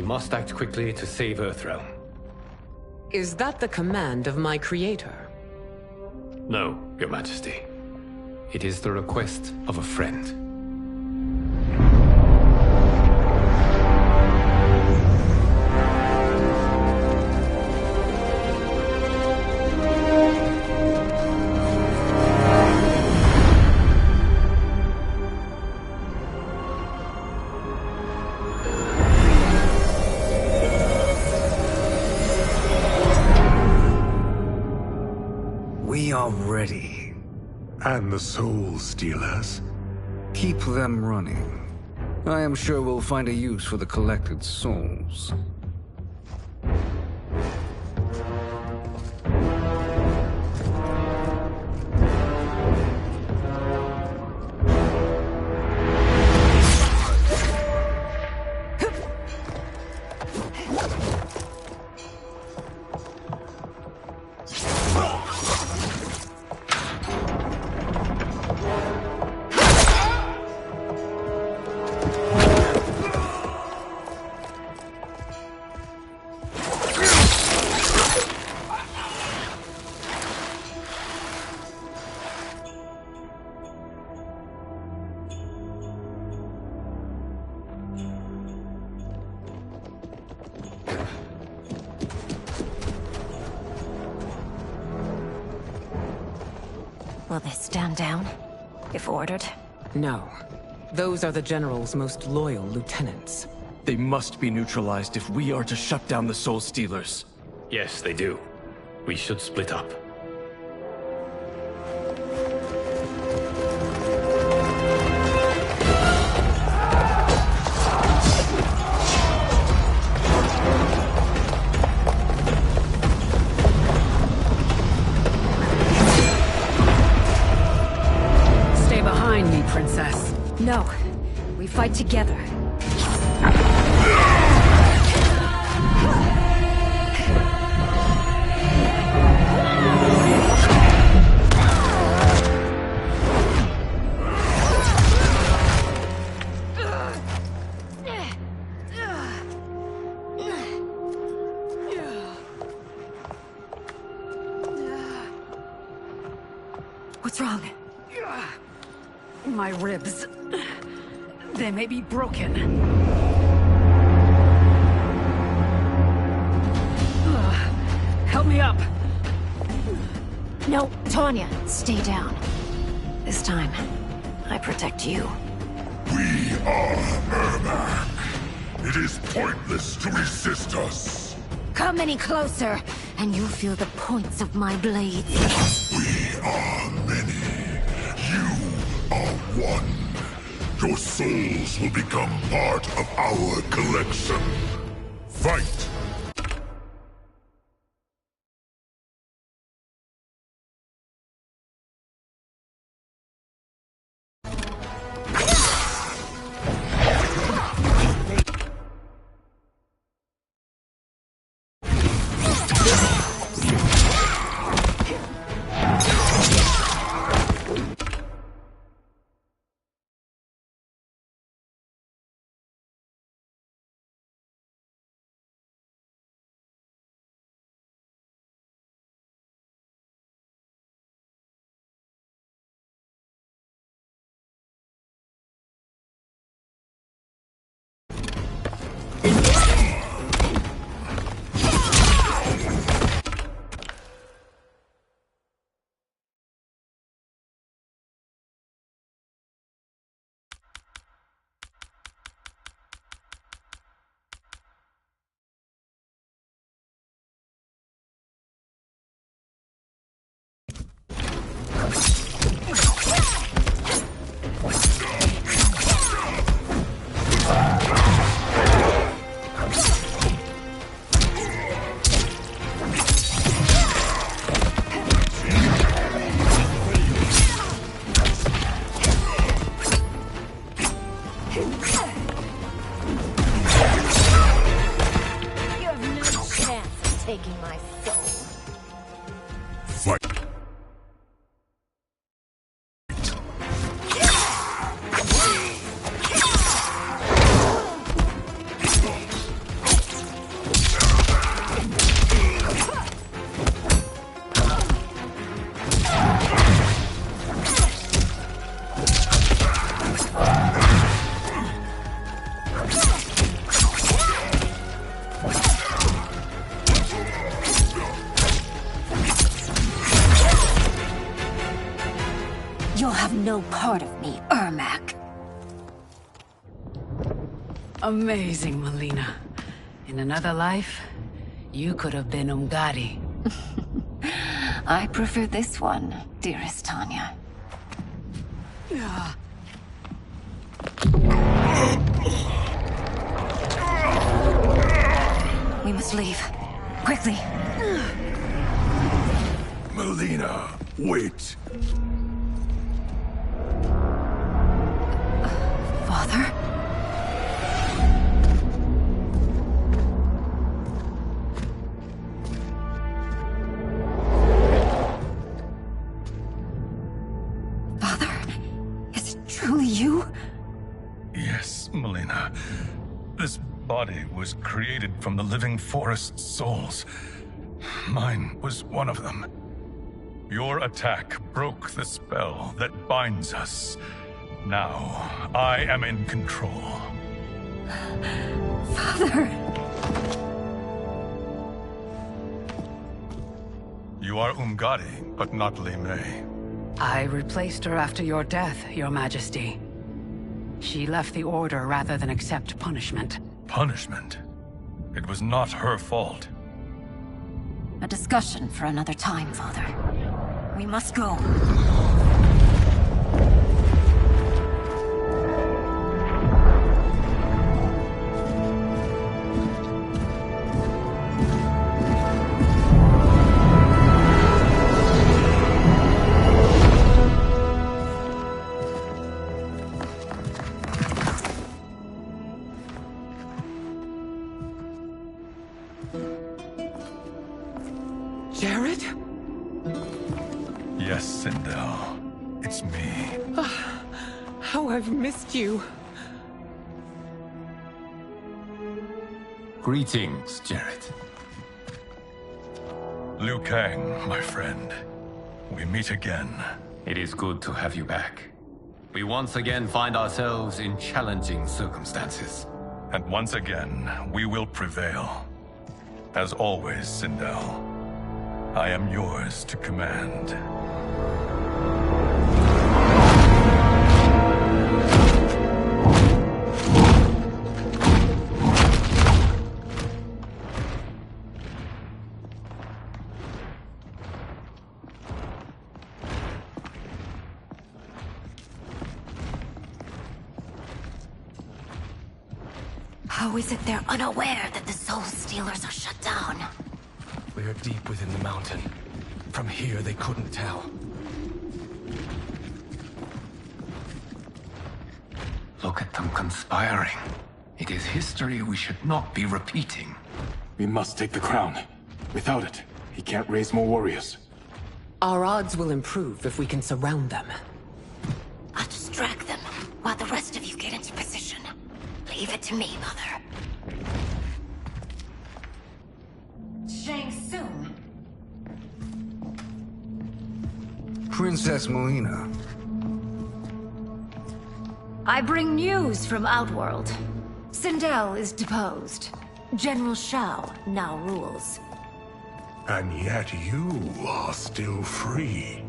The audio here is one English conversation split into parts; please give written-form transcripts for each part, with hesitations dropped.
must act quickly to save Earthrealm. Is that the command of my creator? No, Your Majesty. It is the request of a friend. We are ready. And the Soul Stealers? Keep them running. I am sure we'll find a use for the collected souls. Will they stand down, if ordered? No. Those are the General's most loyal lieutenants. They must be neutralized if we are to shut down the Soul Stealers. Yes, they do. We should split up. Princess. No. We fight together. What's wrong? My ribs. They may be broken. Help me up. No, Tanya, stay down. This time, I protect you. We are Ermac. It is pointless to resist us. Come any closer, and you'll feel the points of my blades. We are many. You are one. Your souls will become part of our collection. Fight! Taking my soul. Fight! have no part of me, Ermac. Amazing, Melina. In another life, you could have been Umgadi. I prefer this one, dearest Tanya. We must leave. Quickly. Melina, wait. Father? Father? Is it truly you? Yes, Melina. This body was created from the living forest's souls. Mine was one of them. Your attack broke the spell that binds us. Now, I am in control. Father! You are Umgadi, but not Li Mei. I replaced her after your death, Your Majesty. She left the Order rather than accept punishment. Punishment? It was not her fault. A discussion for another time, Father. We must go. Jared? Yes, Sindel. It's me. How I've missed you. Greetings, Jared. Liu Kang, my friend. We meet again. It is good to have you back. We once again find ourselves in challenging circumstances. And once again, we will prevail. As always, Sindel, I am yours to command. How is it they're unaware that the Soul Stealers are shut down? We are deep within the mountain. From here, they couldn't tell. Look at them conspiring. It is history we should not be repeating. We must take the crown. Without it, he can't raise more warriors. Our odds will improve if we can surround them. I'll distract them while the rest of you get into position. Leave it to me, Mother. Shang Tsung. Princess Melina. I bring news from Outworld. Sindel is deposed. General Shao now rules. And yet you are still free.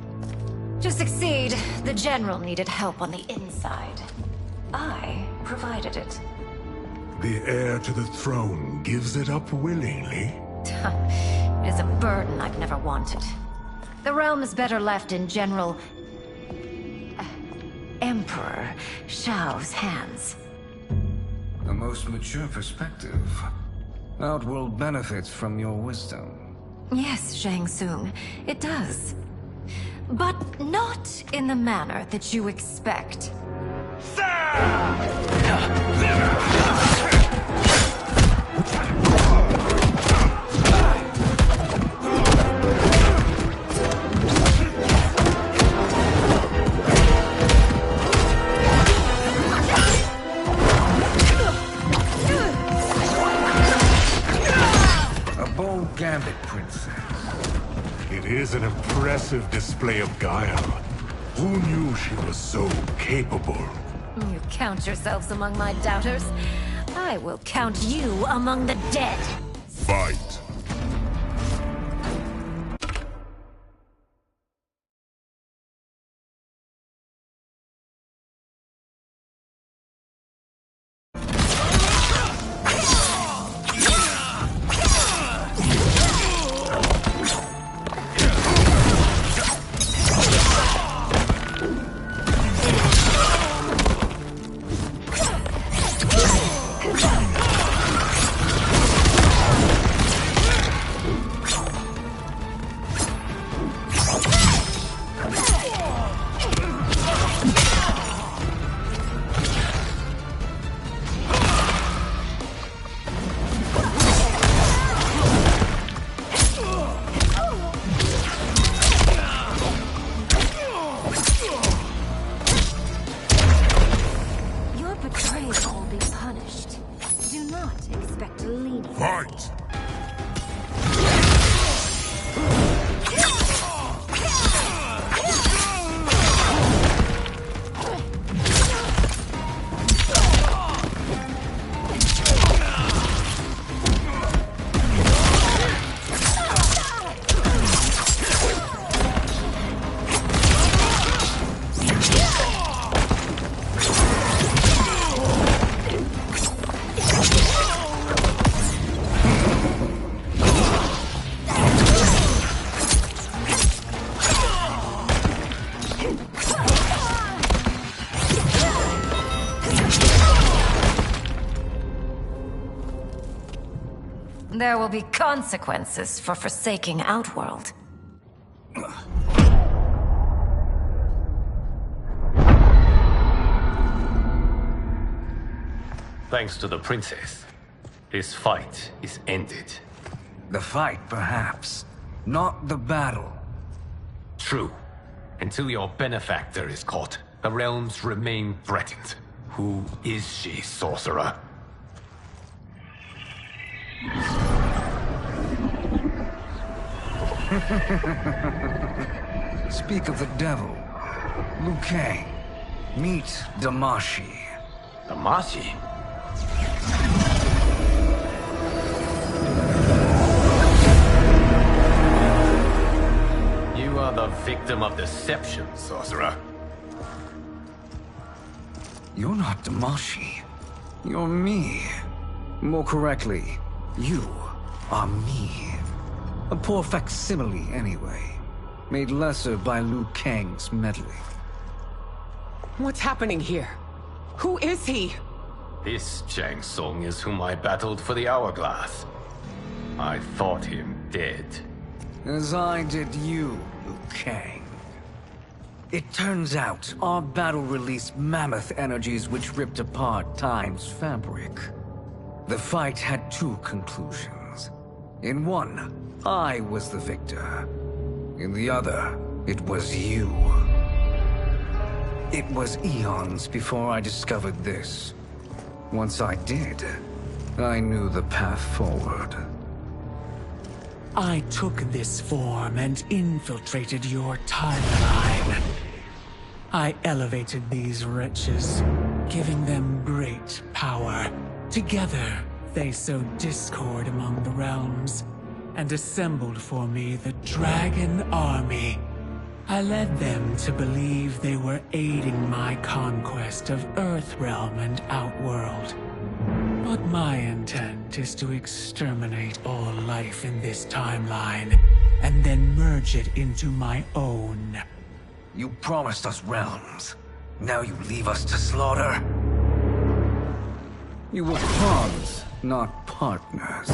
To succeed, the General needed help on the inside. I provided it. The heir to the throne gives it up willingly. It is a burden I've never wanted. The realm is better left in General... Emperor Shao's hands. A most mature perspective. Outworld benefits from your wisdom. Yes, Shang Tsung, it does. But not in the manner that you expect. A bold gambit, Princess. It is an impressive display of guile. Who knew she was so capable? You count yourselves among my doubters. I will count you among the dead. Fight. There will be consequences for forsaking Outworld. Thanks to the princess, this fight is ended. The fight, perhaps. Not the battle. True. Until your benefactor is caught, the realms remain threatened. Who is she, sorcerer? Speak of the devil. Liu Kang. Meet Damashi. Damashi? You are the victim of deception, sorcerer. You're not Damashi. You're me. More correctly, you are me. A poor facsimile, anyway. Made lesser by Liu Kang's meddling. What's happening here? Who is he? This Shang Tsung is whom I battled for the Hourglass. I thought him dead. As I did you, Liu Kang. It turns out our battle released mammoth energies which ripped apart time's fabric. The fight had two conclusions. In one, I was the victor. In the other, it was you. It was eons before I discovered this. Once I did, I knew the path forward. I took this form and infiltrated your timeline. I elevated these wretches, giving them great power. Together, they sowed discord among the realms, and assembled for me the Dragon Army. I led them to believe they were aiding my conquest of Earthrealm and Outworld. But my intent is to exterminate all life in this timeline, and then merge it into my own. You promised us realms. Now you leave us to slaughter? You were pawns, not partners.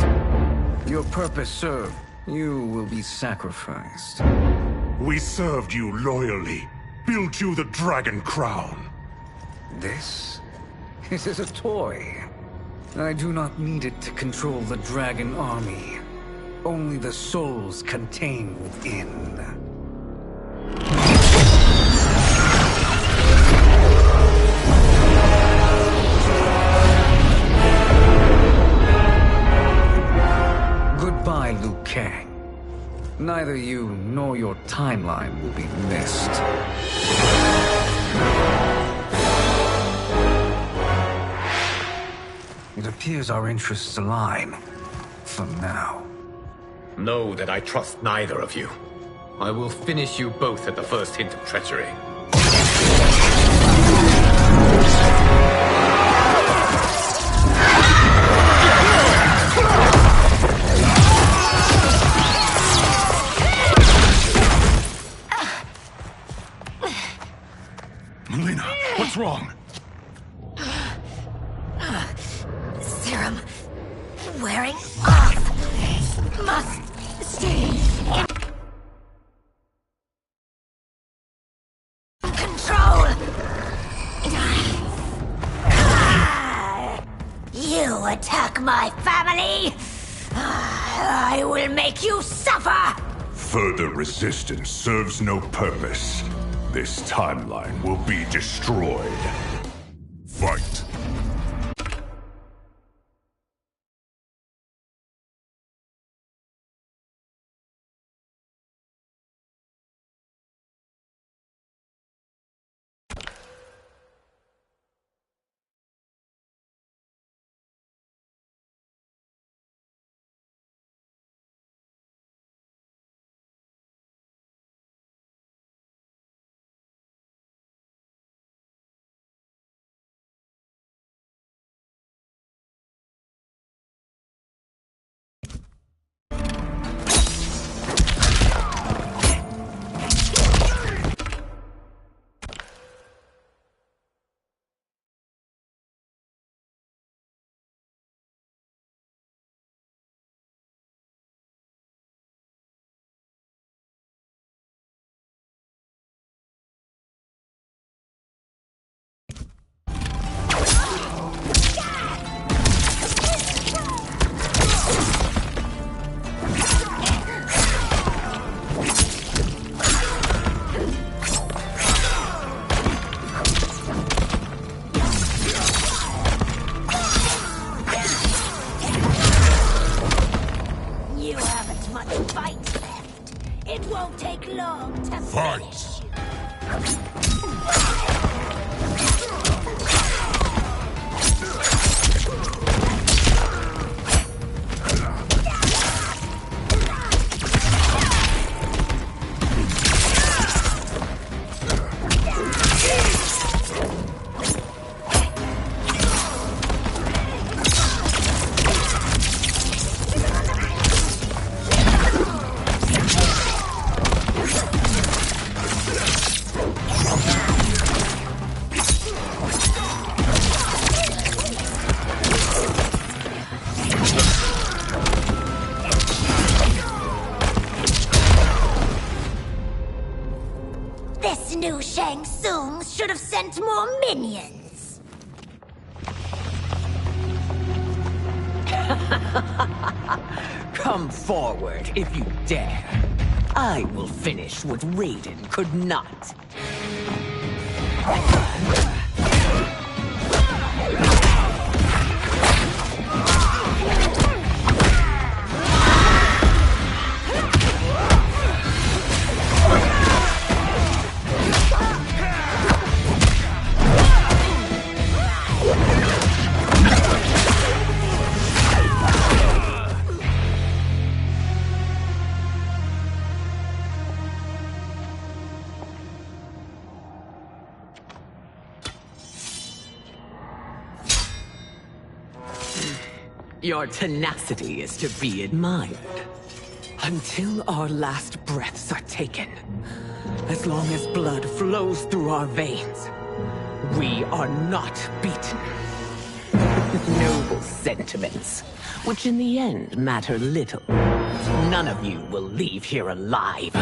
Your purpose served, you will be sacrificed. We served you loyally, built you the Dragon Crown. This is a toy. I do not need it to control the Dragon Army. Only the souls contained within. Goodbye, Liu Kang. Neither you nor your timeline will be missed. It appears our interests align. For now. Know that I trust neither of you. I will finish you both at the first hint of treachery. Melina, what's wrong? Serum wearing off. Must stay in control. You attack my family. I will make you suffer. Further resistance serves no purpose. This timeline will be destroyed. Fight. one fight left. It won't take long to Fight! finish you. This new Shang Tsung should have sent more minions. Come forward if you dare. I will finish what Raiden could not. Your tenacity is to be admired. Until our last breaths are taken, as long as blood flows through our veins, we are not beaten. Noble sentiments, which in the end matter little. None of you will leave here alive.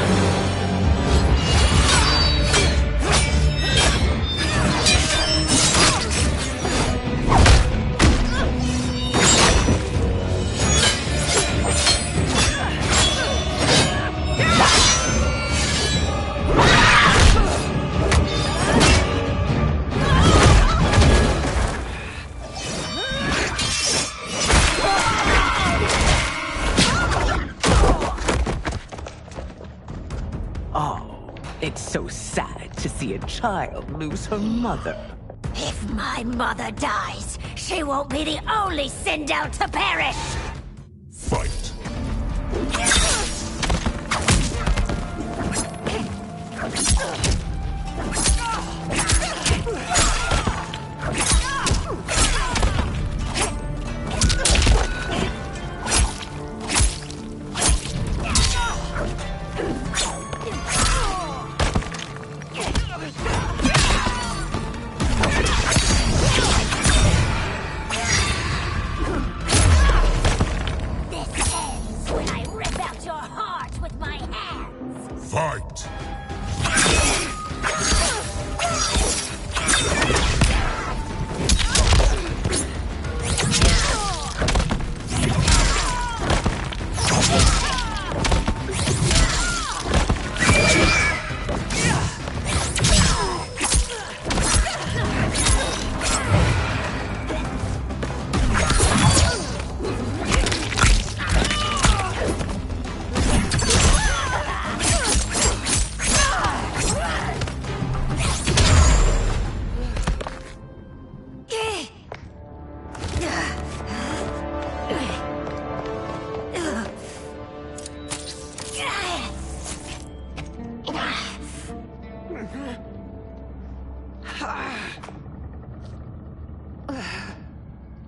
It's so sad to see a child lose her mother. If my mother dies, she won't be the only Sindel to perish! Fight! Fight!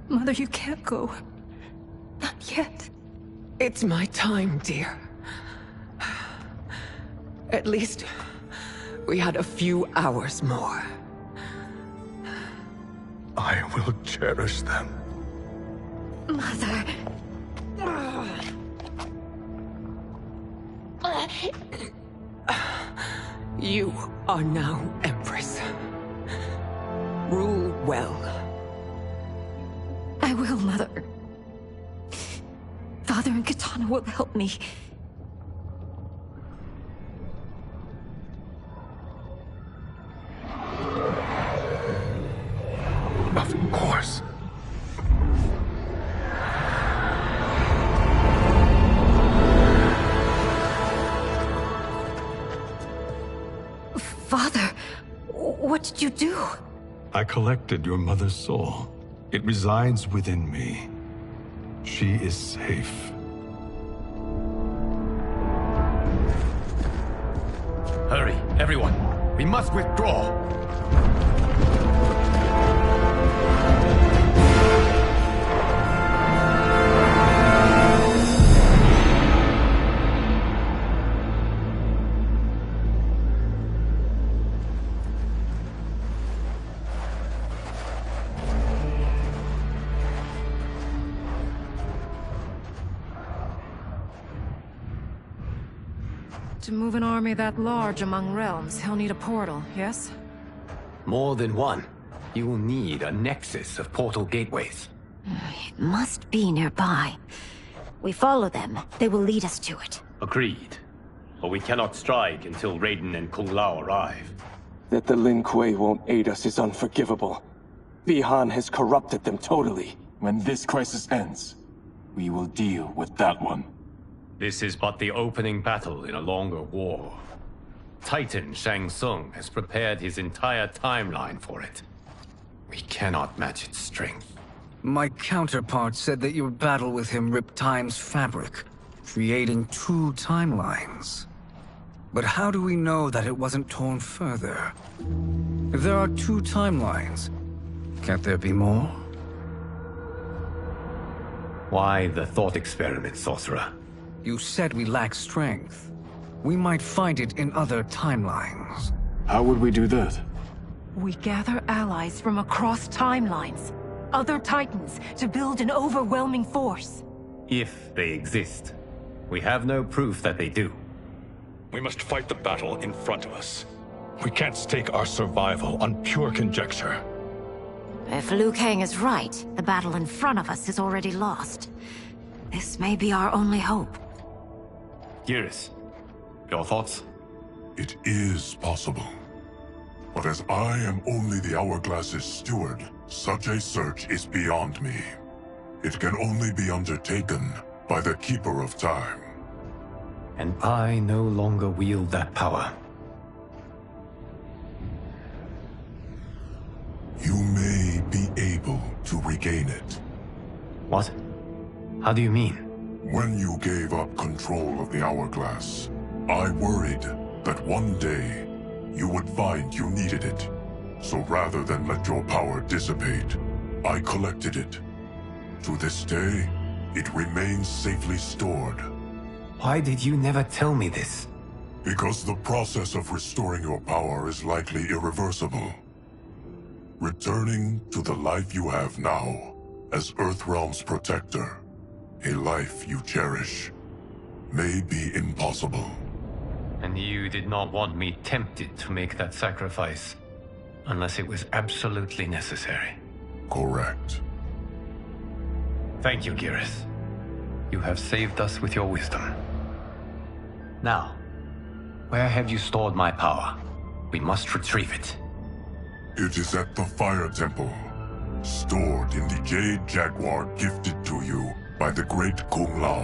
Mother, you can't go. Not yet. It's my time, dear. At least, we had a few hours more. I will cherish them. Mother... You are now Empress. Rule well. I will, Mother. Father and Katana will help me. Of course. What did you do? I collected your mother's soul. It resides within me. She is safe. Hurry, everyone. We must withdraw. To move an army that large among realms, he'll need a portal, yes? More than one. You will need a nexus of portal gateways. It must be nearby. We follow them. They will lead us to it. Agreed. But we cannot strike until Raiden and Kung Lao arrive. That the Lin Kuei won't aid us is unforgivable. Bi-Han has corrupted them totally. When this crisis ends, we will deal with that one. This is but the opening battle in a longer war. Titan Shang Tsung has prepared his entire timeline for it. We cannot match its strength. My counterpart said that your battle with him ripped time's fabric, creating 2 timelines. But how do we know that it wasn't torn further? If there are 2 timelines, can't there be more? Why the thought experiment, Sorcerer? You said we lack strength. We might find it in other timelines. How would we do that? We gather allies from across timelines, other Titans, to build an overwhelming force. If they exist. We have no proof that they do. We must fight the battle in front of us. We can't stake our survival on pure conjecture. If Liu Kang is right, the battle in front of us is already lost. This may be our only hope. Geras, your thoughts? It is possible. But as I am only the Hourglass's steward, such a search is beyond me. It can only be undertaken by the Keeper of Time. And I no longer wield that power. You may be able to regain it. What? How do you mean? When you gave up control of the Hourglass, I worried that one day you would find you needed it. So rather than let your power dissipate, I collected it. To this day, it remains safely stored. Why did you never tell me this? Because the process of restoring your power is likely irreversible. Returning to the life you have now, as Earthrealm's protector, a life you cherish, may be impossible. And you did not want me tempted to make that sacrifice, unless it was absolutely necessary. Correct. Thank you, Geras. You have saved us with your wisdom. Now, where have you stored my power? We must retrieve it. It is at the Fire Temple, stored in the Jade Jaguar gifted to you by the great Kung Lao.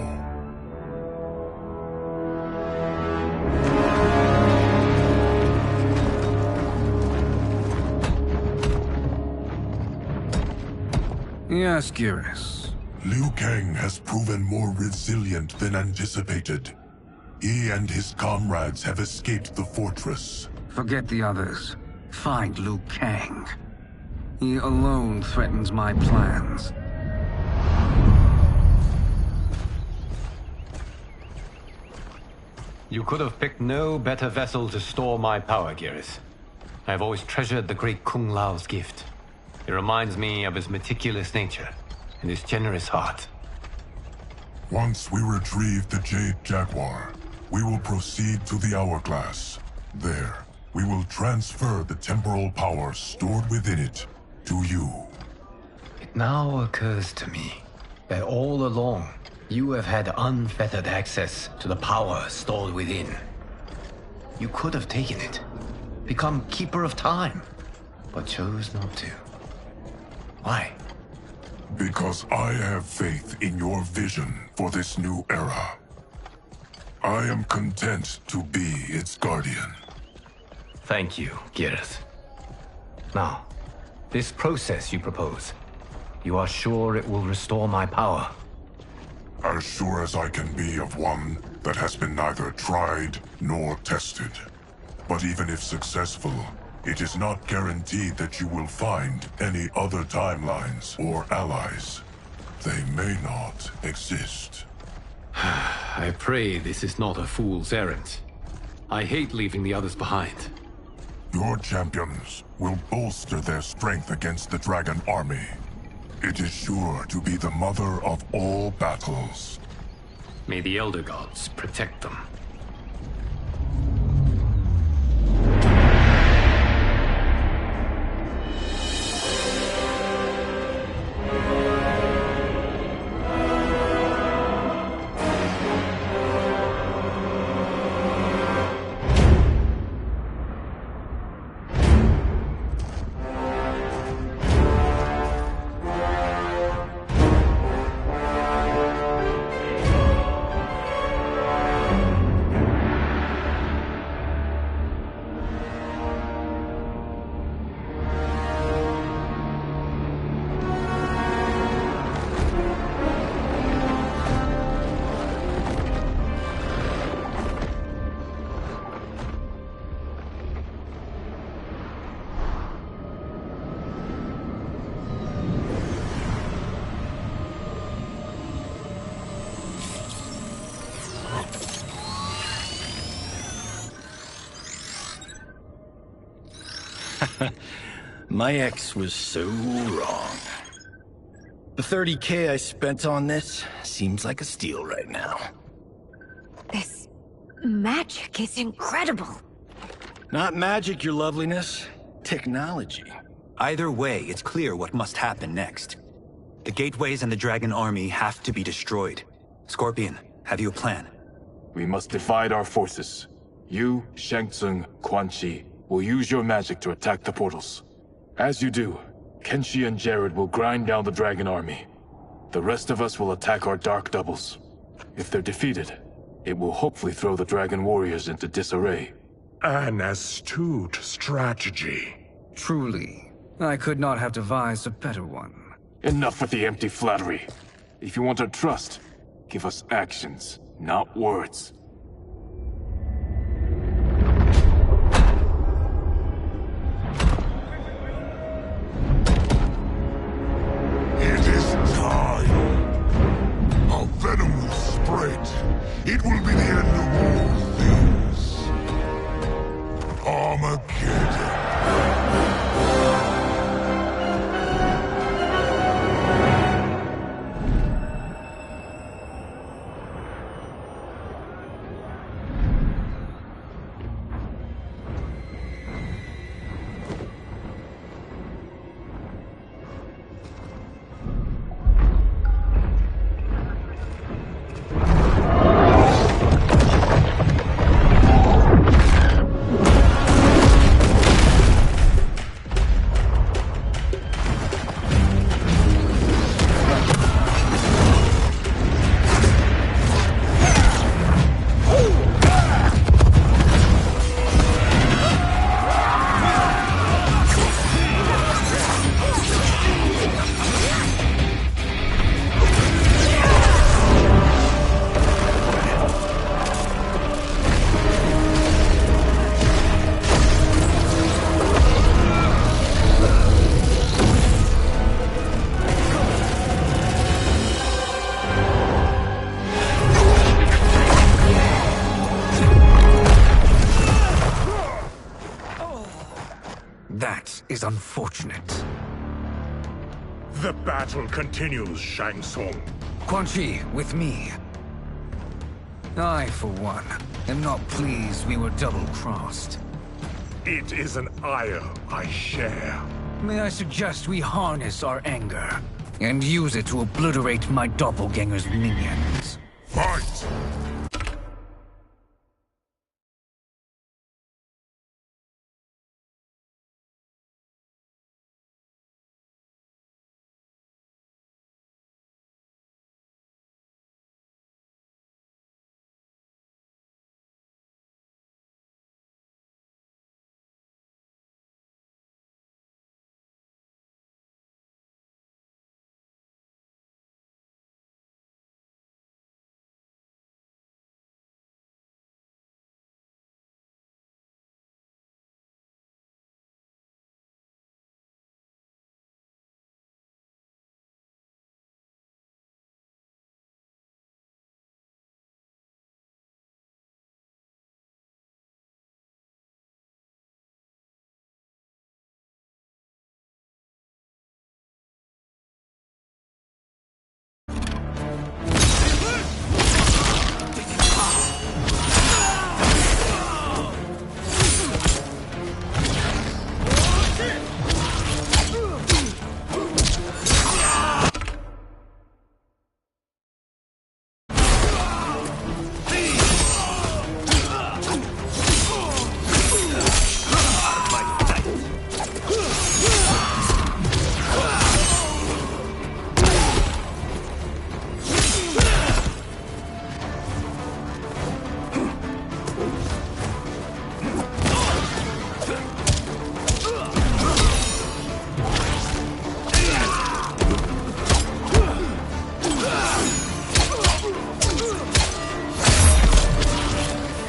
Yes, Geras. Liu Kang has proven more resilient than anticipated. He and his comrades have escaped the fortress. Forget the others. Find Liu Kang. He alone threatens my plans. You could have picked no better vessel to store my power, Geras. I have always treasured the great Kung Lao's gift. It reminds me of his meticulous nature and his generous heart. Once we retrieve the Jade Jaguar, we will proceed to the Hourglass. There, we will transfer the temporal power stored within it to you. It now occurs to me that all along, you have had unfettered access to the power stored within. You could have taken it, become Keeper of Time, but chose not to. Why? Because I have faith in your vision for this new era. I am content to be its guardian. Thank you, Geras. Now, this process you propose, you are sure it will restore my power? As sure as I can be of one that has been neither tried nor tested. But even if successful, it is not guaranteed that you will find any other timelines or allies. They may not exist. I pray this is not a fool's errand. I hate leaving the others behind. Your champions will bolster their strength against the Dragon Army. It is sure to be the mother of all battles. May the Elder Gods protect them. My ex was so wrong. The 30K I spent on this seems like a steal right now. This magic is incredible. Not magic, your loveliness. Technology. Either way, it's clear what must happen next. The gateways and the Dragon Army have to be destroyed. Scorpion, have you a plan? We must divide our forces. You, Shang Tsung, Quan Chi, will use your magic to attack the portals. As you do, Kenshi and Jared will grind down the Dragon Army. The rest of us will attack our Dark Doubles. If they're defeated, it will hopefully throw the Dragon Warriors into disarray. An astute strategy. Truly, I could not have devised a better one. Enough with the empty flattery. If you want our trust, give us actions, not words. It is time. Our venom will spread. It will be the end of all things. Armageddon. That is unfortunate. The battle continues, Shang Tsung. Quan Chi, with me. I, for one, am not pleased we were double-crossed. It is an ire I share. May I suggest we harness our anger and use it to obliterate my doppelganger's minions? Fight!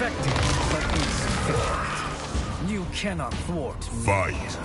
Effective, but insufficient. You cannot thwart me. Fight!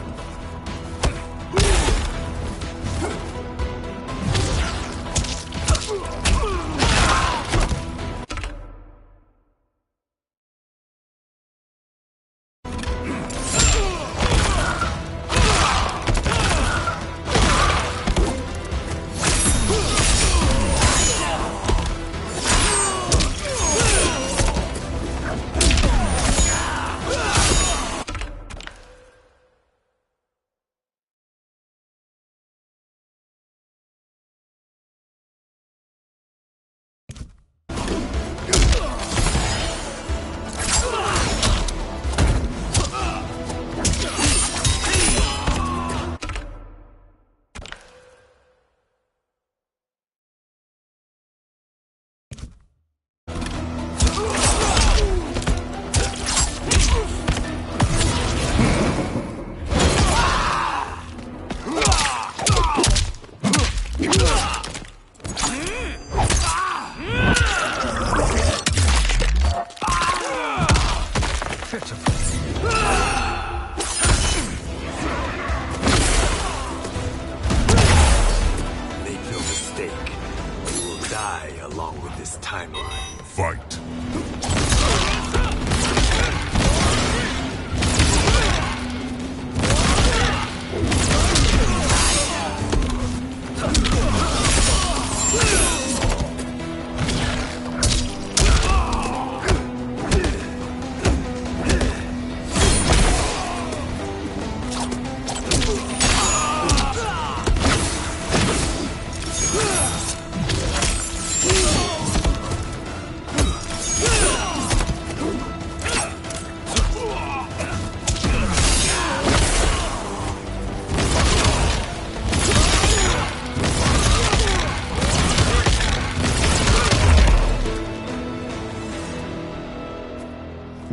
Fight!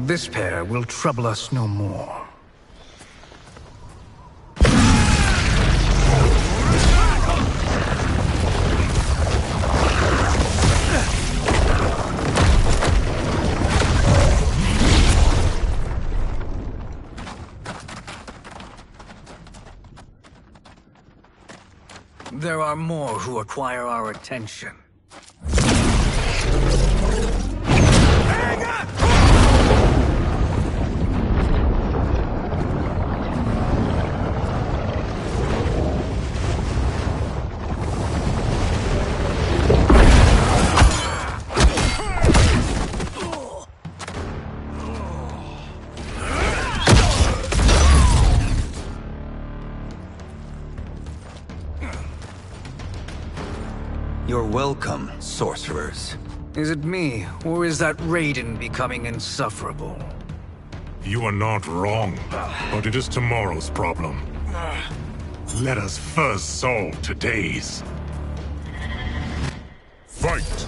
This pair will trouble us no more. There are more who acquire our attention. You're welcome, sorcerers. Is it me, or is that Raiden becoming insufferable? You are not wrong, but it is tomorrow's problem. Let us first solve today's. Fight!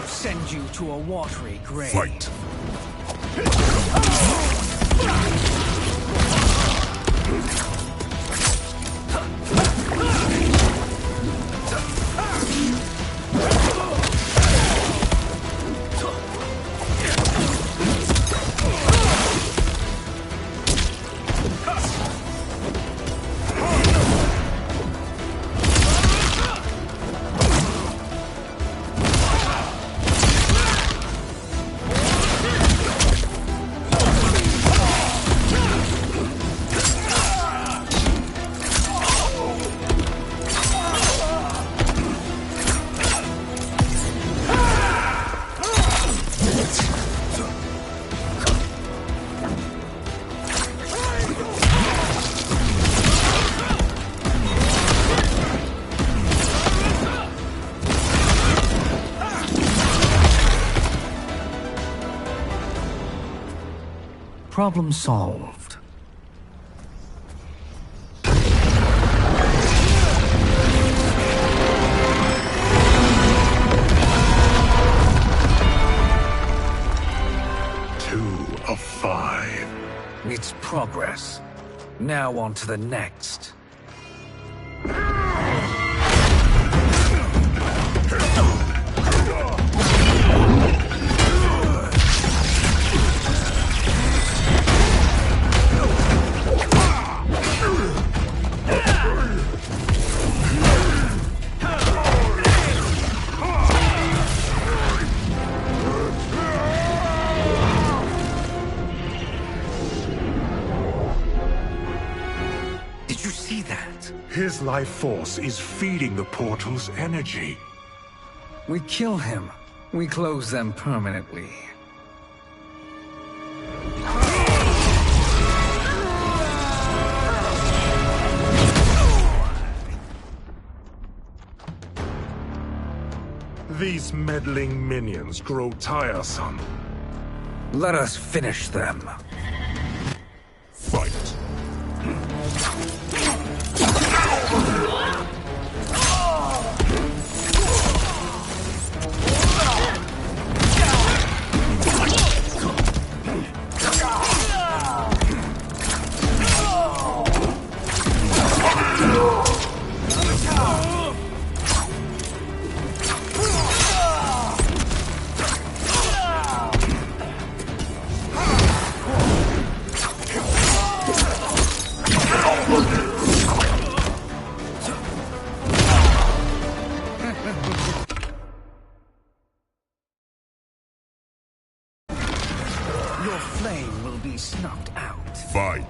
Send you to a watery grave. Fight! Problem solved. Of 5. It's progress. Now on to the next. His life force is feeding the portal's energy. We kill him. We close them permanently. These meddling minions grow tiresome. Let us finish them. Fight. Your flame will be snuffed out. Fight.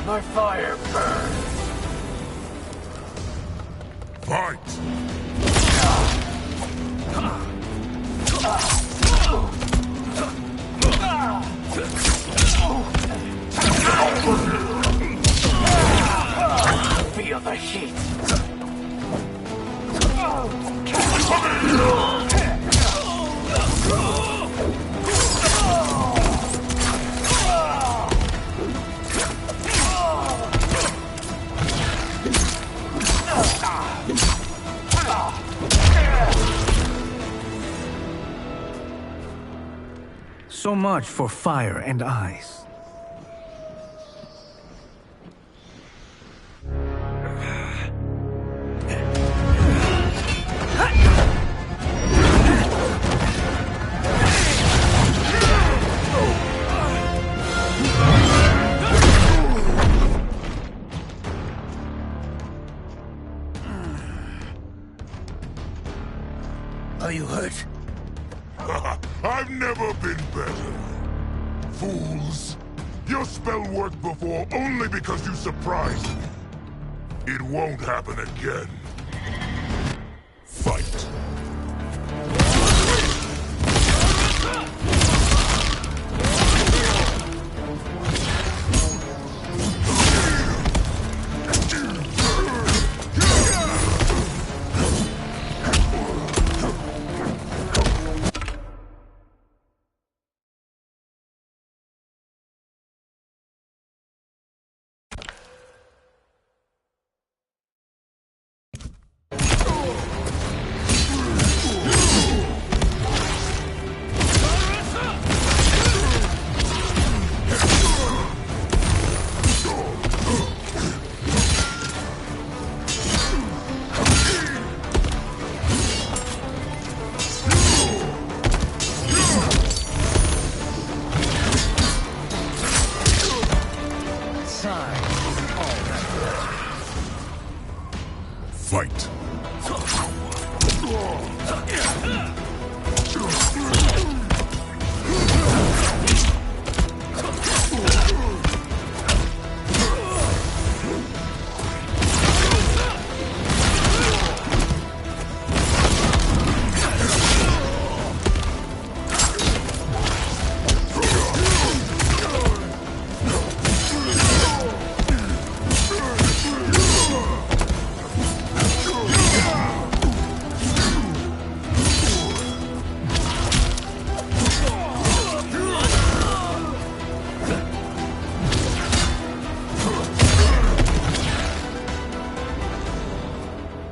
My fire burns. Fight! Feel the heat. So much for fire and ice. Are you hurt? I've never been better. Fools. Your spell worked before only because you surprised me. It won't happen again. Fight. Fight.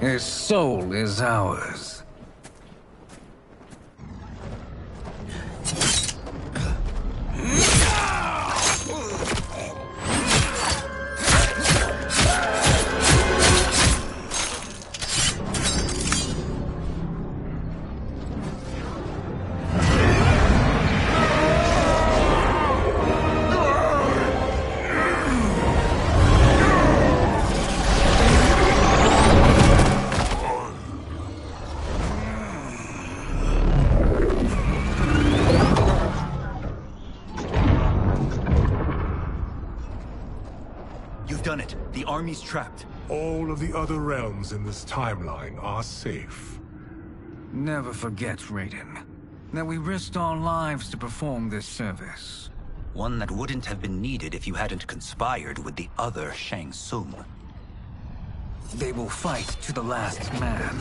His soul is ours. You've done it. The army's trapped. All of the other realms in this timeline are safe. Never forget, Raiden, that we risked our lives to perform this service. One that wouldn't have been needed if you hadn't conspired with the other Shang Tsung. They will fight to the last man.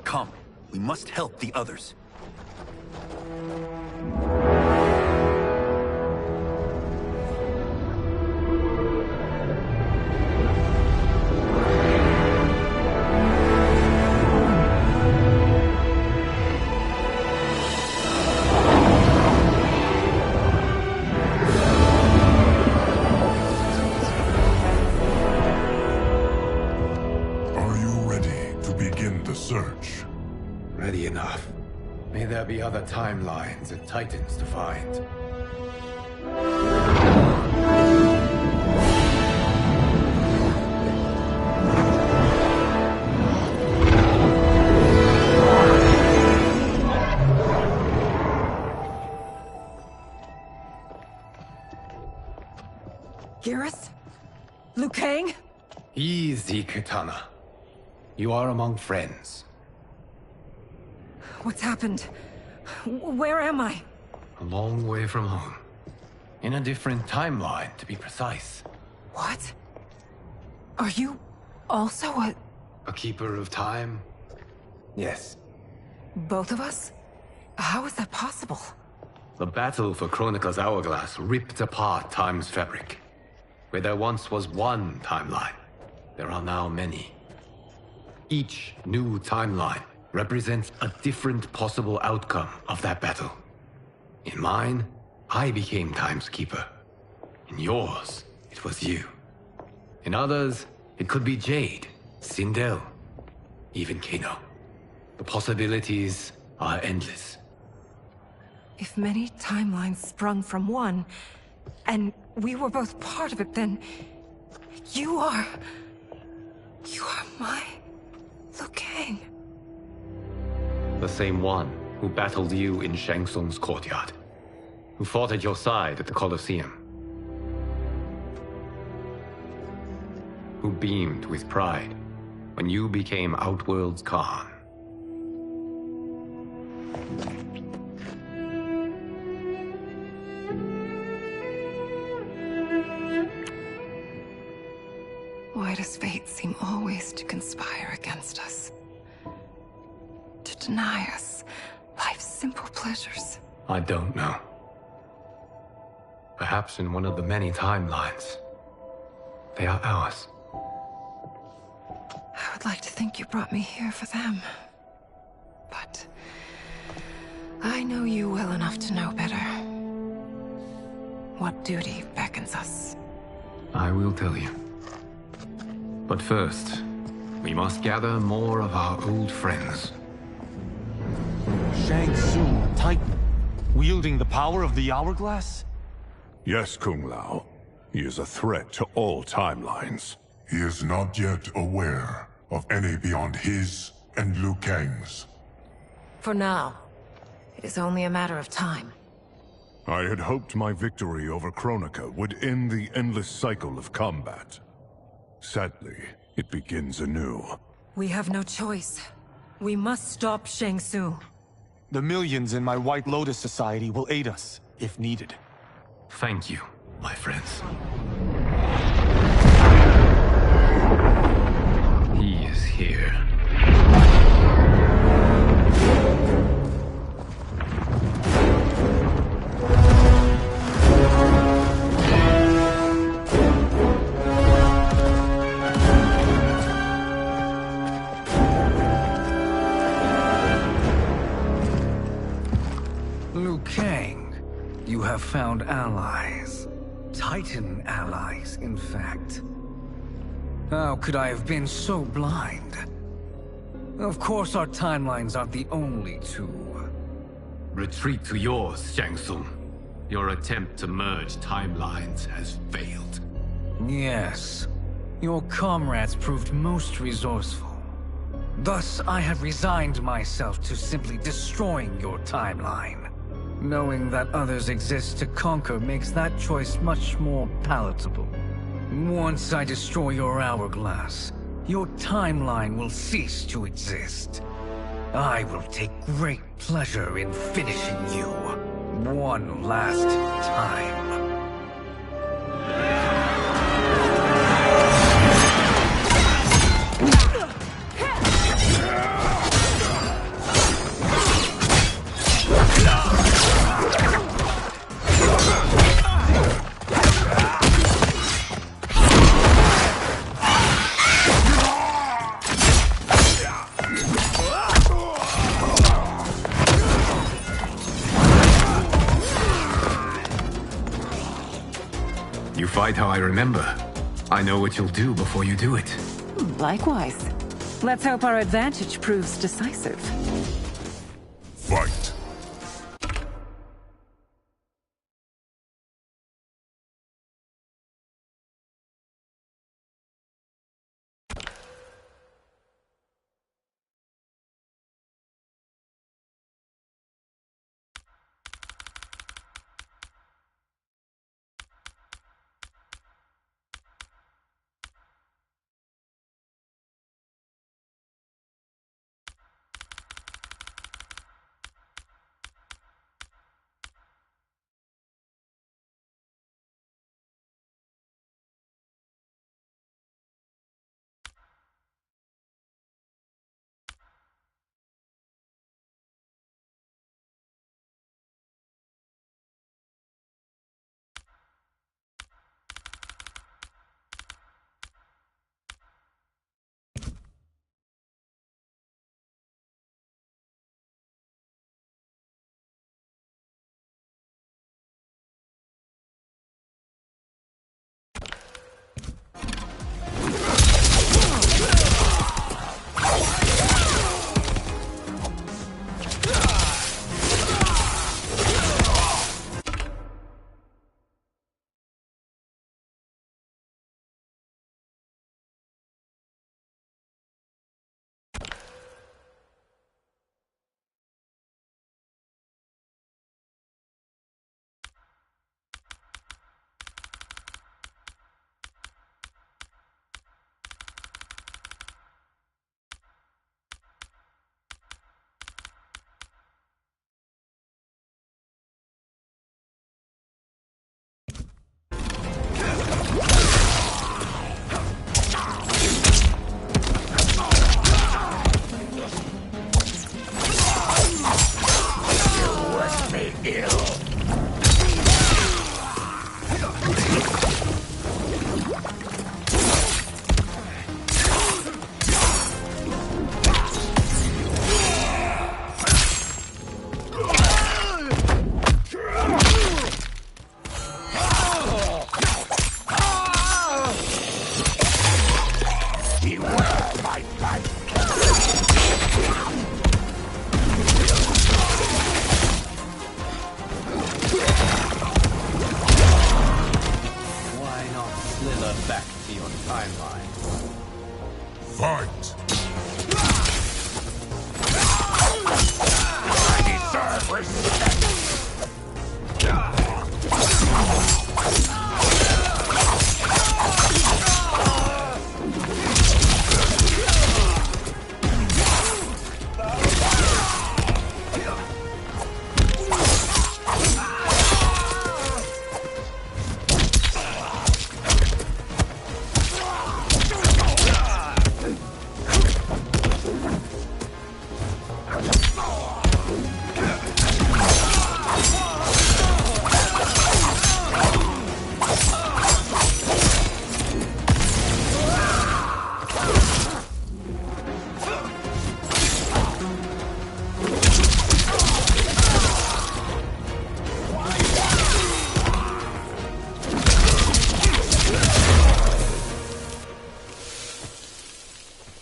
Come, we must help the others. Search. Ready enough. May there be other timelines and titans to find. Geras? Liu Kang? Easy, Katana. You are among friends. What's happened? Where am I? A long way from home. In a different timeline, to be precise. What? Are you also a keeper of time? Yes. Both of us? How is that possible? The battle for Chronica's Hourglass ripped apart time's fabric. Where there once was one timeline, there are now many. Each new timeline represents a different possible outcome of that battle. In mine, I became Time's Keeper. In yours, it was you. In others, it could be Jade, Sindel, even Kano. The possibilities are endless. If many timelines sprung from one, and we were both part of it, then you are my Liu Kang. The same one who battled you in Shang Tsung's courtyard. Who fought at your side at the Colosseum. Who beamed with pride when you became Outworld's Khan. Why does fate seem always to conspire against us? To deny us life's simple pleasures? I don't know. Perhaps in one of the many timelines, they are ours. I would like to think you brought me here for them. But I know you well enough to know better. What duty beckons us? I will tell you. But first, we must gather more of our old friends. Shang Tsung, a Titan, wielding the power of the Hourglass? Yes, Kung Lao. He is a threat to all timelines. He is not yet aware of any beyond his and Liu Kang's. For now, it is only a matter of time. I had hoped my victory over Kronika would end the endless cycle of combat. Sadly, it begins anew. We have no choice. We must stop Shang Tsung. The millions in my White Lotus Society will aid us, if needed. Thank you, my friends. He is here. Liu Kang, you have found allies. Titan allies, in fact. How could I have been so blind? Of course our timelines aren't the only two. Retreat to yours, Shang Tsung. Your attempt to merge timelines has failed. Yes. Your comrades proved most resourceful. Thus, I have resigned myself to simply destroying your timeline. Knowing that others exist to conquer makes that choice much more palatable. Once I destroy your hourglass, your timeline will cease to exist. I will take great pleasure in finishing you one last time. You fight how I remember. I know what you'll do before you do it. Likewise. Let's hope our advantage proves decisive. Fight.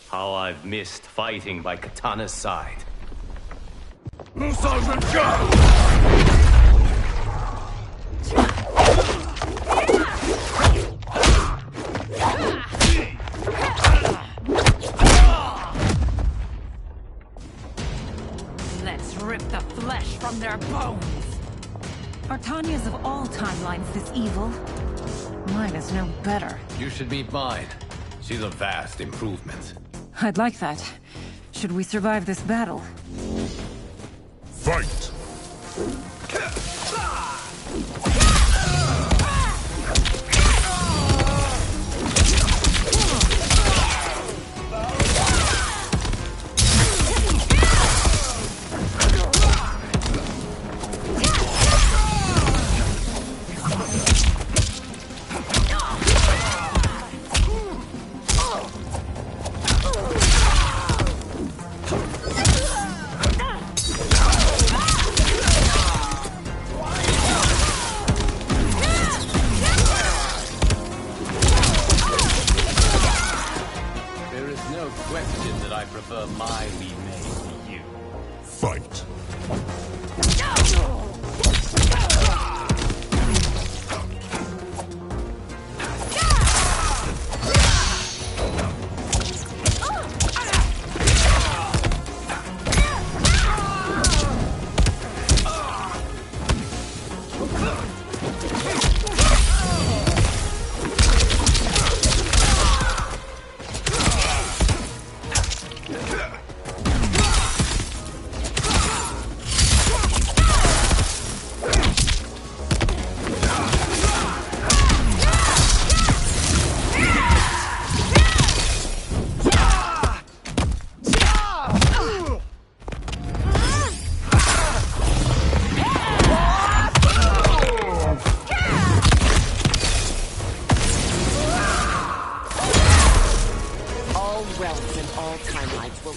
How I've missed fighting by Katana's side. Let's rip the flesh from their bones. Are Tanya's of all timelines this evil? Mine is no better. You should meet mine. She's a vast improvement. I'd like that. Should we survive this battle? Fight! My remade to you. Fight.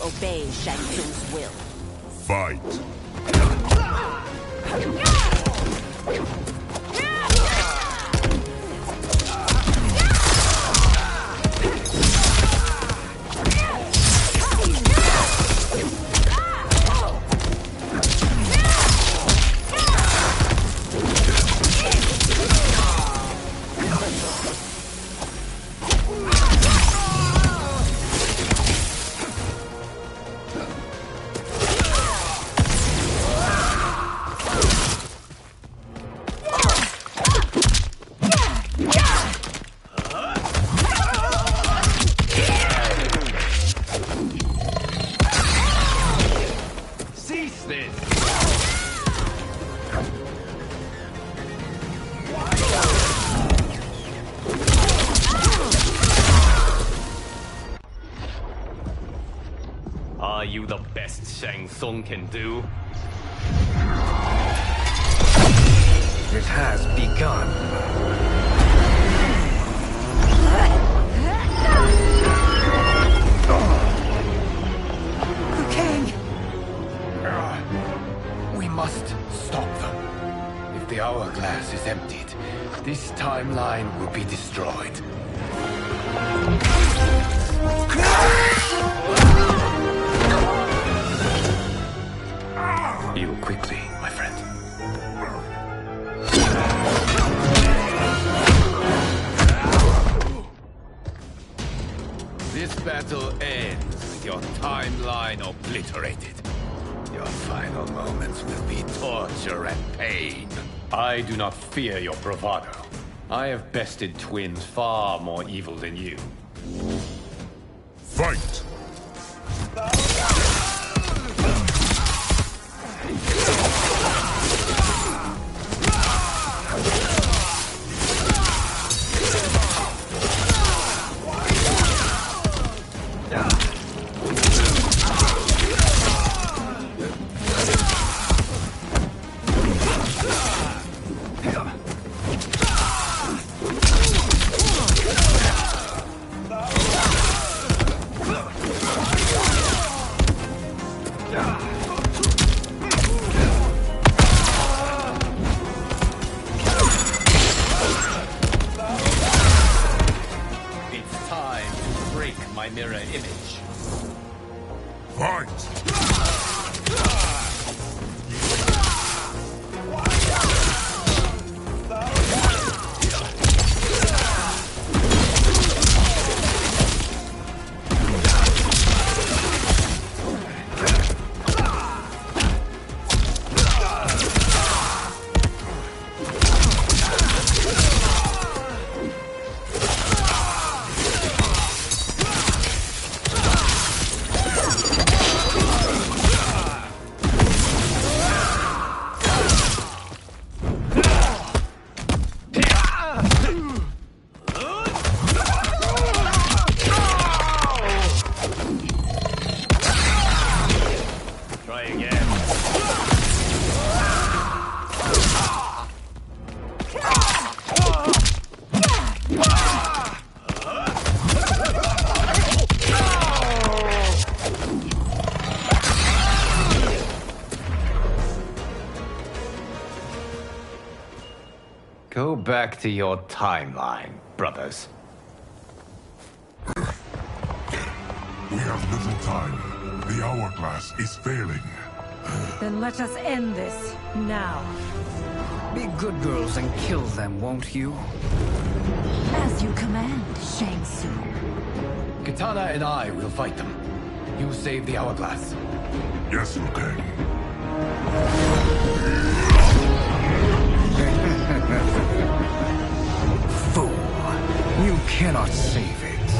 Obey Shang Tsung's will. Fight. Are you the best Shang Tsung can do? It has begun. We must stop them. If the hourglass is emptied, this timeline will be destroyed. Heal quickly, my friend. This battle ends with your timeline obliterated. Your final moments will be torture and pain. I do not fear your bravado. I have bested twins far more evil than you. Fight! My mirror image. Fight! Go back to your timeline, brothers. We have little time. The hourglass is failing. Then let us end this, now. Be good girls and kill them, won't you? As you command, Shang Tsung. Katana and I will fight them. You save the hourglass. Yes, Liu Kang. Fool. You cannot save it.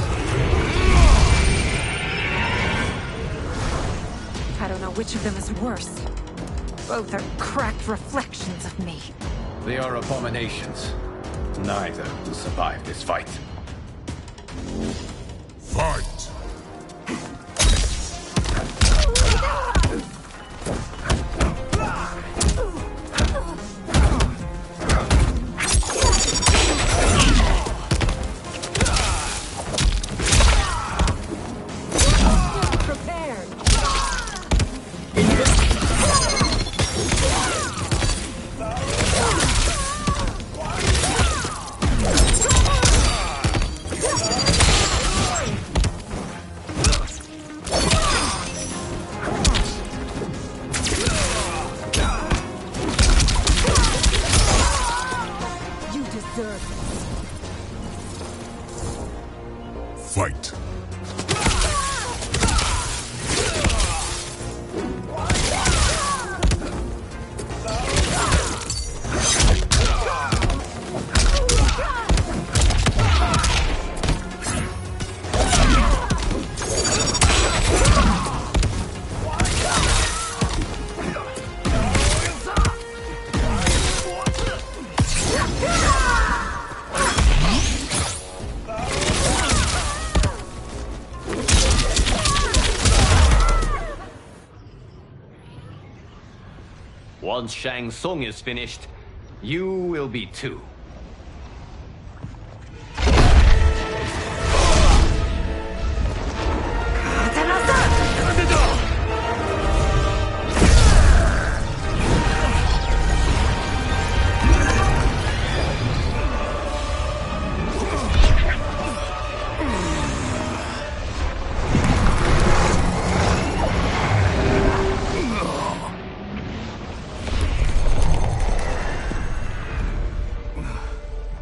I don't know which of them is worse. Both are cracked reflections of me. They are abominations. Neither will survive this fight. Fight! Fight! Once Shang Tsung is finished, you will be too.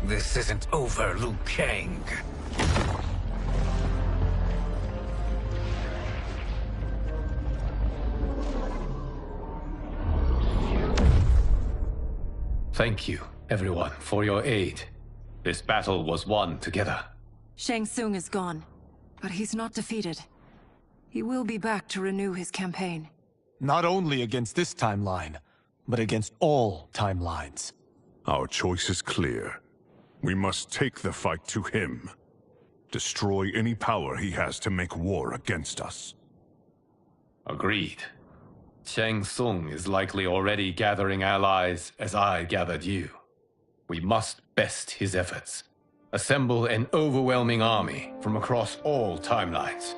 This isn't over, Liu Kang. Thank you, everyone, for your aid. This battle was won together. Shang Tsung is gone, but he's not defeated. He will be back to renew his campaign. Not only against this timeline, but against all timelines. Our choice is clear. We must take the fight to him. Destroy any power he has to make war against us. Agreed. Shang Tsung is likely already gathering allies as I gathered you. We must best his efforts. Assemble an overwhelming army from across all timelines.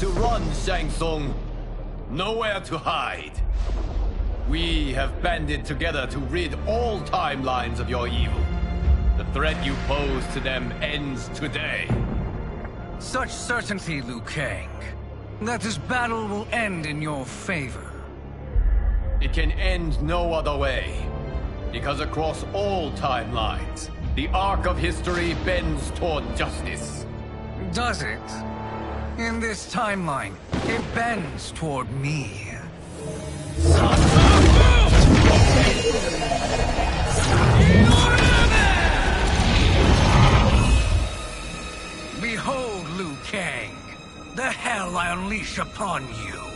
To run, Shang Tsung. Nowhere to hide. We have banded together to rid all timelines of your evil. The threat you pose to them ends today. Such certainty, Liu Kang, that this battle will end in your favor. It can end no other way. Because across all timelines, the arc of history bends toward justice. Does it? In this timeline, it bends toward me. Behold, Liu Kang, the hell I unleash upon you.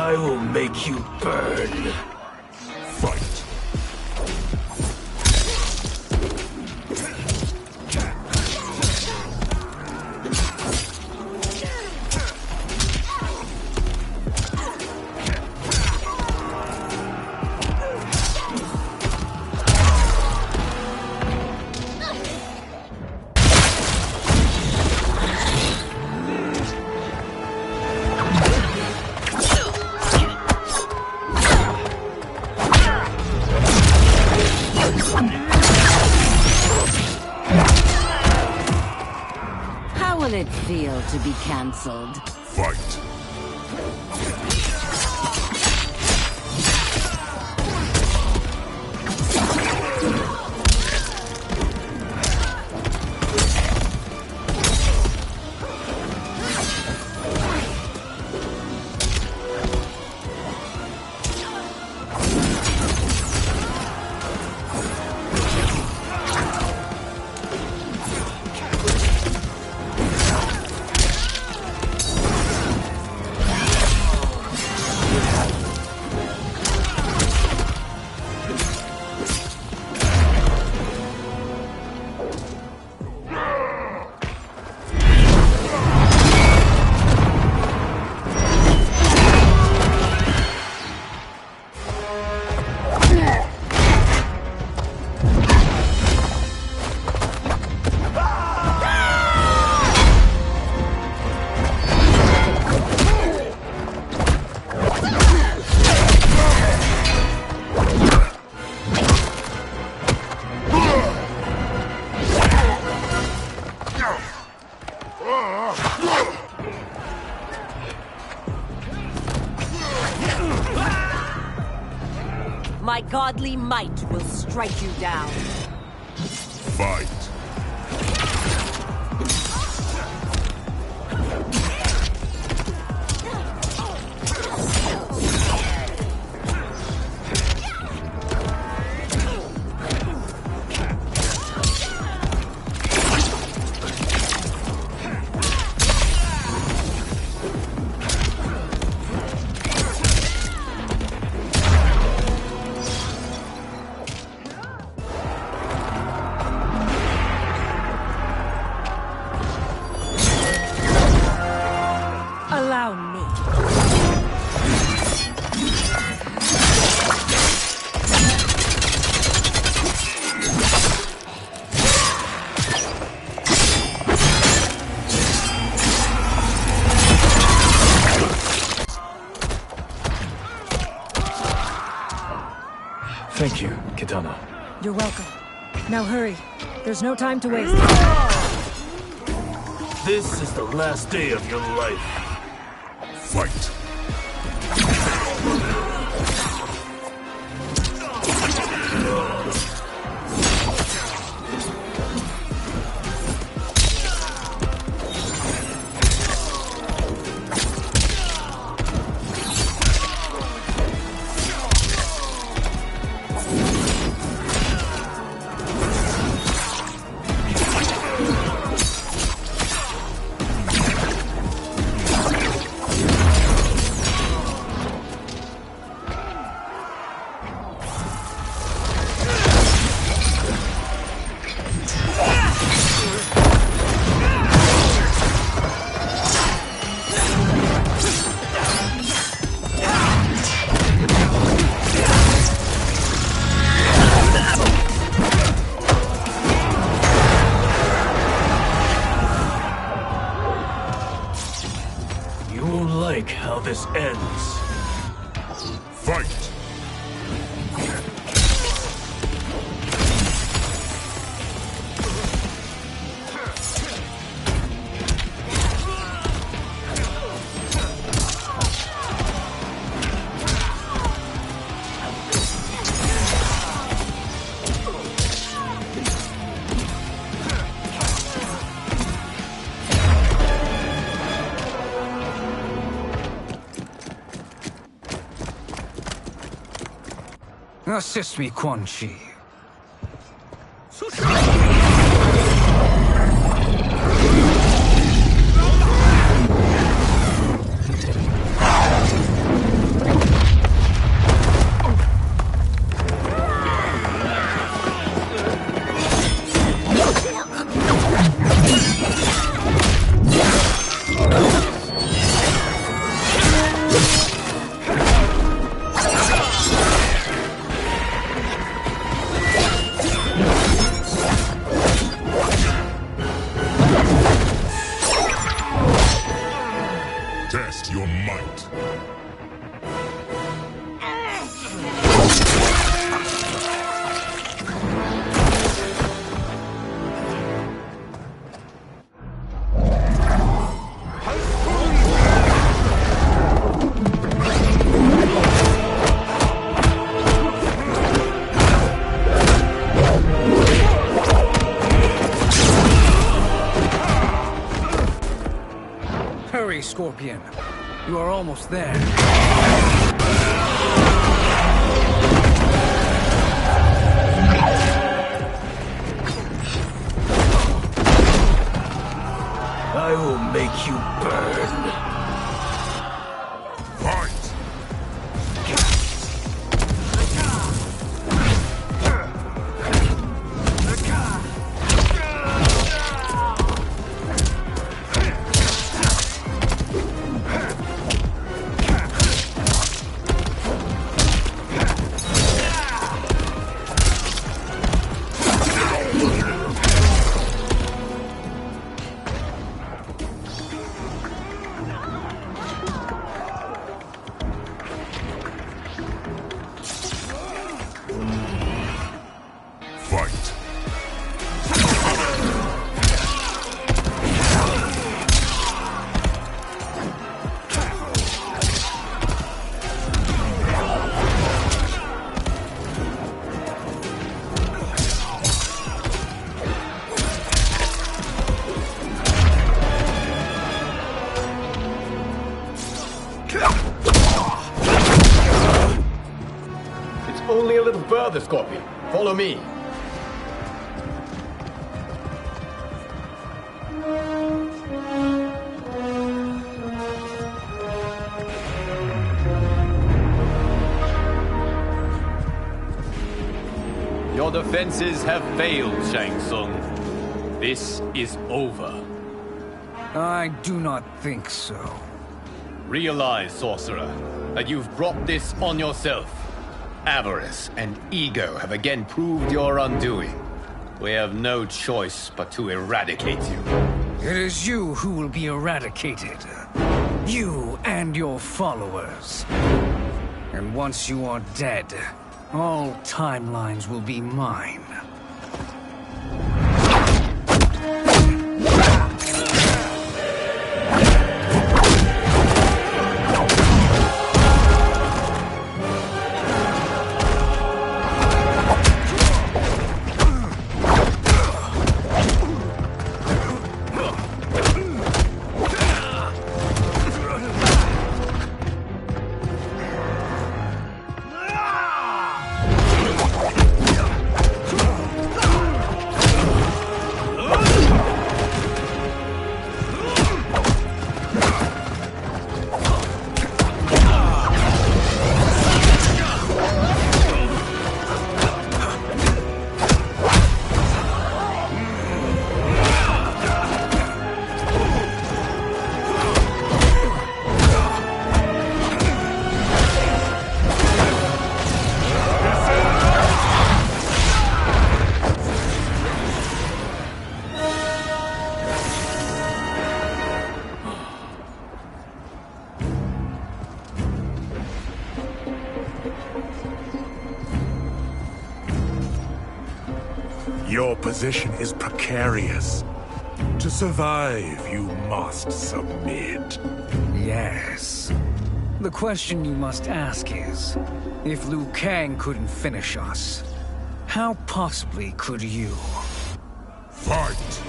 I will make you burn. Fight. How will it feel to be cancelled? Fight. My godly might will strike you down. Fight. Allow me. Thank you, Kitana. You're welcome. Now hurry. There's no time to waste. This is the last day of your life. Fight. You won't like how this ends. Fight. Assist me, Quan Chi. test your might. Hurry, Scorpion. You are almost there. I will make you burn. Only a little further, Scorpion. Follow me. Your defenses have failed, Shang Tsung. This is over. I do not think so. Realize, Sorcerer, that you've brought this on yourself. Avarice and ego have again proved your undoing. We have no choice but to eradicate you. It is you who will be eradicated. You and your followers. And once you are dead, all timelines will be mine. Your position is precarious. To survive, you must submit. Yes. The question you must ask is, if Liu Kang couldn't finish us, how possibly could you? Fight!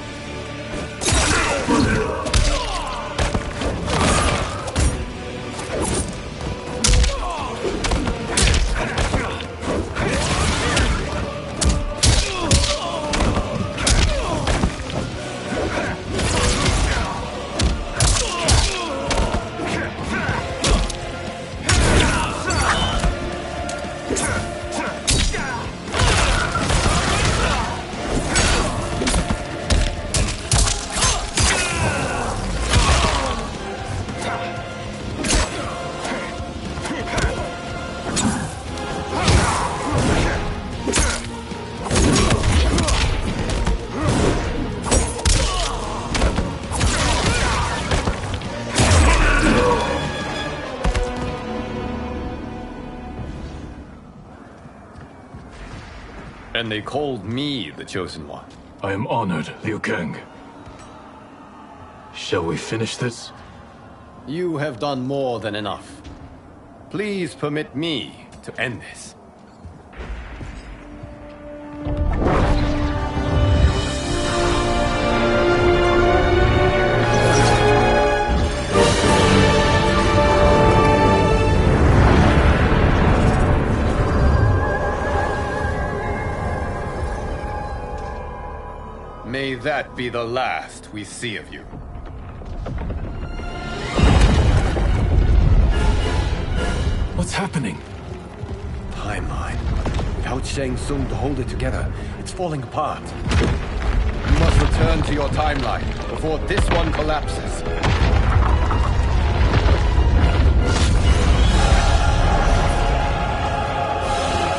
And they called me the Chosen One. I am honored, Liu Kang. Shall we finish this? You have done more than enough. Please permit me to end this. May that be the last we see of you. What's happening? Timeline. Without Shang Tsung to hold it together, it's falling apart. You must return to your timeline before this one collapses.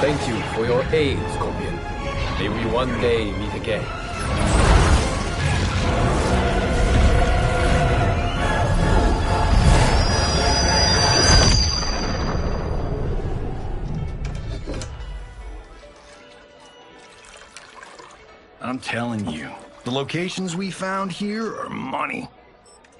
Thank you for your aid, Scorpion. May we one day meet again. I'm telling you, the locations we found here are money.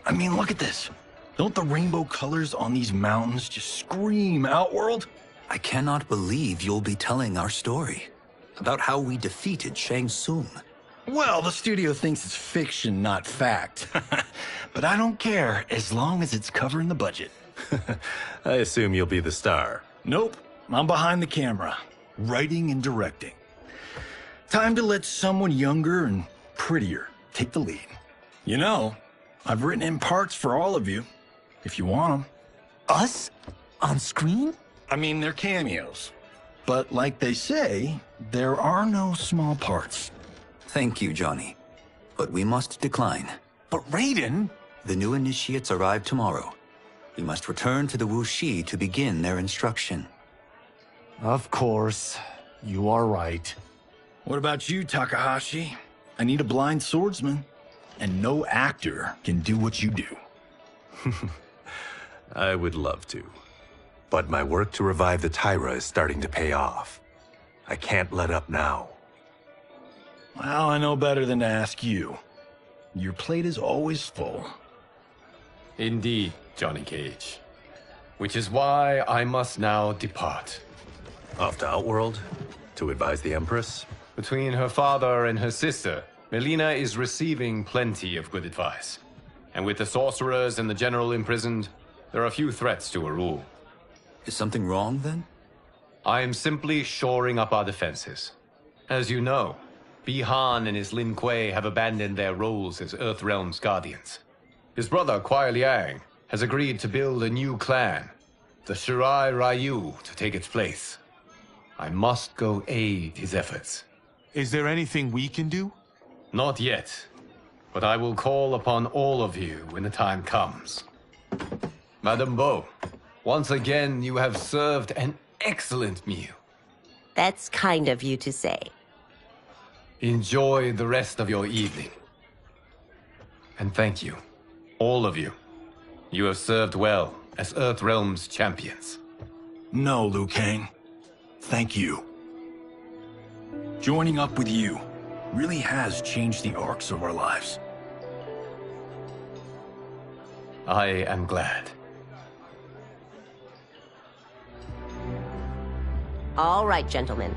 I mean, look at this. Don't the rainbow colors on these mountains just scream Outworld? I cannot believe you'll be telling our story about how we defeated Shang Tsung. Well, the studio thinks it's fiction, not fact. But I don't care, as long as it's covering the budget. I assume you'll be the star. Nope, I'm behind the camera, writing and directing. Time to let someone younger and prettier take the lead. You know, I've written in parts for all of you, if you want them. Us? On screen? I mean, they're cameos. But like they say, there are no small parts. Thank you, Johnny. But we must decline. But Raiden? The new initiates arrive tomorrow. We must return to the Wuxi to begin their instruction. Of course. You are right. What about you, Takahashi? I need a blind swordsman, and no actor can do what you do. I would love to. But my work to revive the Tyra is starting to pay off. I can't let up now. Well, I know better than to ask you. Your plate is always full. Indeed, Johnny Cage. Which is why I must now depart. Off to Outworld? To advise the Empress? Between her father and her sister, Melina is receiving plenty of good advice. And with the sorcerers and the general imprisoned, there are few threats to her rule. Is something wrong, then? I am simply shoring up our defenses. As you know, Bi-Han and his Lin Kuei have abandoned their roles as Earthrealm's guardians. His brother, Kuai Liang, has agreed to build a new clan, the Shirai Ryu, to take its place. I must go aid his efforts. Is there anything we can do? Not yet, but I will call upon all of you when the time comes. Madame Bo, once again you have served an excellent meal. That's kind of you to say. Enjoy the rest of your evening. And thank you, all of you. You have served well as Earthrealm's champions. No, Liu Kang. Thank you. Joining up with you really has changed the arcs of our lives. I am glad. All right, gentlemen.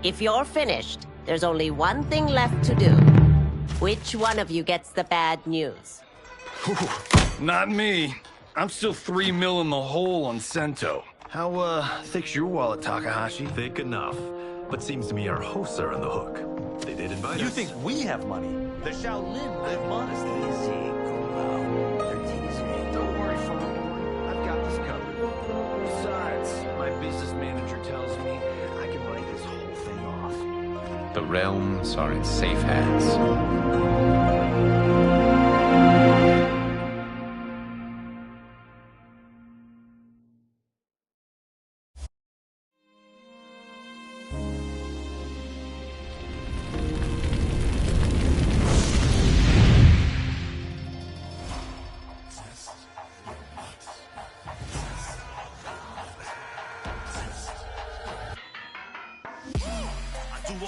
If you're finished, there's only one thing left to do. Which one of you gets the bad news? Not me. I'm still 3 mil in the hole on Sento. How, thick's your wallet, Takahashi? Thick enough. But seems to me our hosts are on the hook. They did invite us. You think we have money? The Shaolin live modestly. Don't worry, Father. I've got this covered. Besides, my business manager tells me I can write this whole thing off. The realms are in safe hands.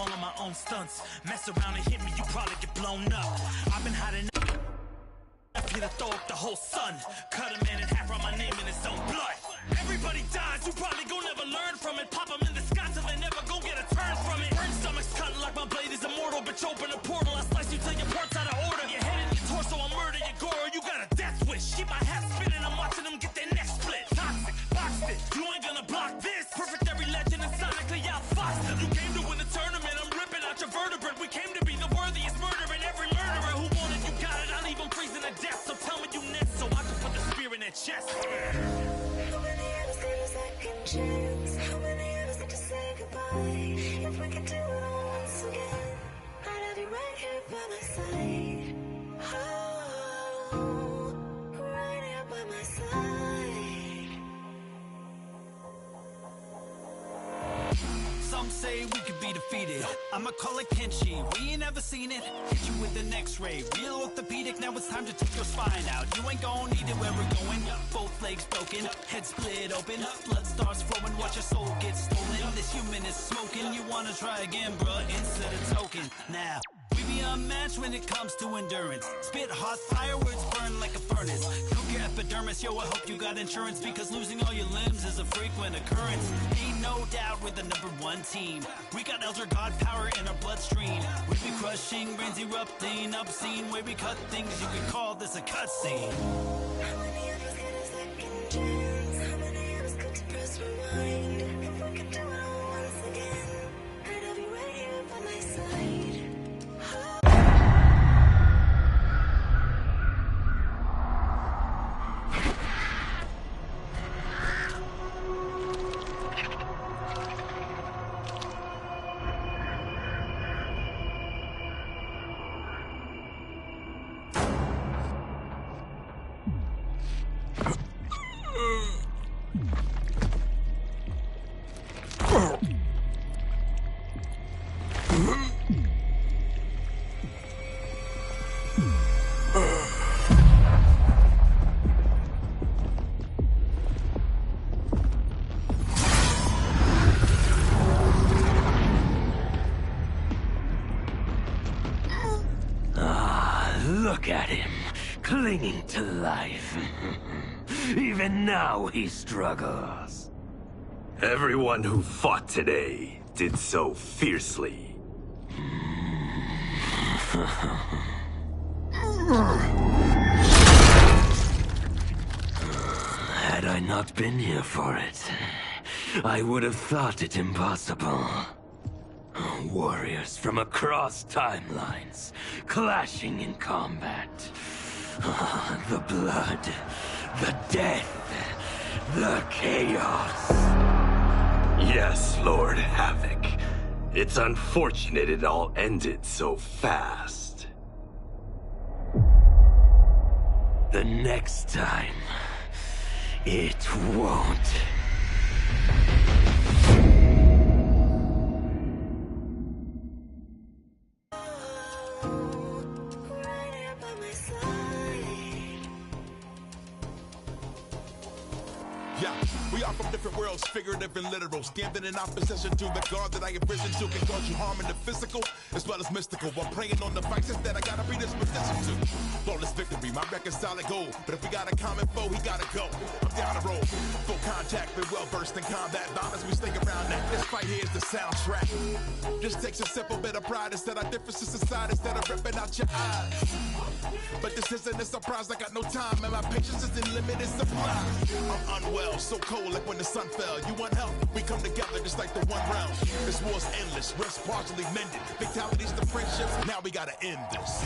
all of my stunts. Mess around and hit me, you probably get blown up. I've been hiding up here to throw up the whole sun. Cut a man in half, write my name in his own blood. Everybody dies, you probably gon' never learn from it. Pop them in the sky till they never gon' get a turn from it. Burn stomachs cutting like my blade is immortal. Bitch, open a portal, I slice you till your parts out of order. Your head in your torso, I murder your gore. You got a death wish. Keep my hat spinning, I'm watching them get their neck split. Toxic, boxed it, you ain't gonna block this. Perfect every legend and sonically outfoxed them. You came to win the tournament, I'm ripping out your vertebrae. We came to be the worthiest murderer, and every murderer who wanted you got it. I'll leave them freezing to death, so tell me you next, so I can put the spear in their chest. How many of us need a second chance? How many of us need to say goodbye? If we could do it all once again, I'd have you right here by my side. Oh, right here by my side. Some say we could be defeated. I'ma call it Kenshi. We ain't ever seen it. Hit you with an X-ray. Real orthopedic. Now it's time to take your spine out. You ain't gon' need it where we're going. Both legs broken. Head split open. Blood starts flowing. Watch your soul get stolen. This human is smoking. You wanna try again, bruh? Instead of token. Now. We be unmatched when it comes to endurance. Spit hot fire, words burn like a furnace. Cook your epidermis, yo, I hope you got insurance, because losing all your limbs is a frequent occurrence. Ain't no doubt we're the #1 team. We got Elder God power in our bloodstream. We be crushing, brains erupting, obscene. Way we cut things, you could call this a cutscene. How many of us get a second chance? How many of us could press rewind? If we could do it all once again, I'd have you right here by my side. Look at him, clinging to life. Even now he struggles. Everyone who fought today did so fiercely. Had I not been here for it, I would have thought it impossible. Warriors from across timelines, clashing in combat. The blood, the death, the chaos. Yes, Lord Havoc. It's unfortunate it all ended so fast. The next time, it won't. Yeah, we are from different worlds, figurative and literal. Standing in opposition to the God that I have risen to can cause you harm in the physical as well as mystical. I'm praying on the vices that I gotta be disposition to. Flawless victory, my record's solid gold. But if we got a common foe, he gotta go. I'm down the road, full contact, been well versed in combat. Violence, we stay around that. This fight here is the soundtrack. Just takes a simple bit of pride instead of differences aside, instead of ripping out your eyes. But this isn't a surprise, I got no time, and my patience is in limited supply. I'm unwell, so cold like when the sun fell. You want help? We come together just like the one round. This war's endless, rifts partially mended. Fatalities to friendships, now we gotta end this.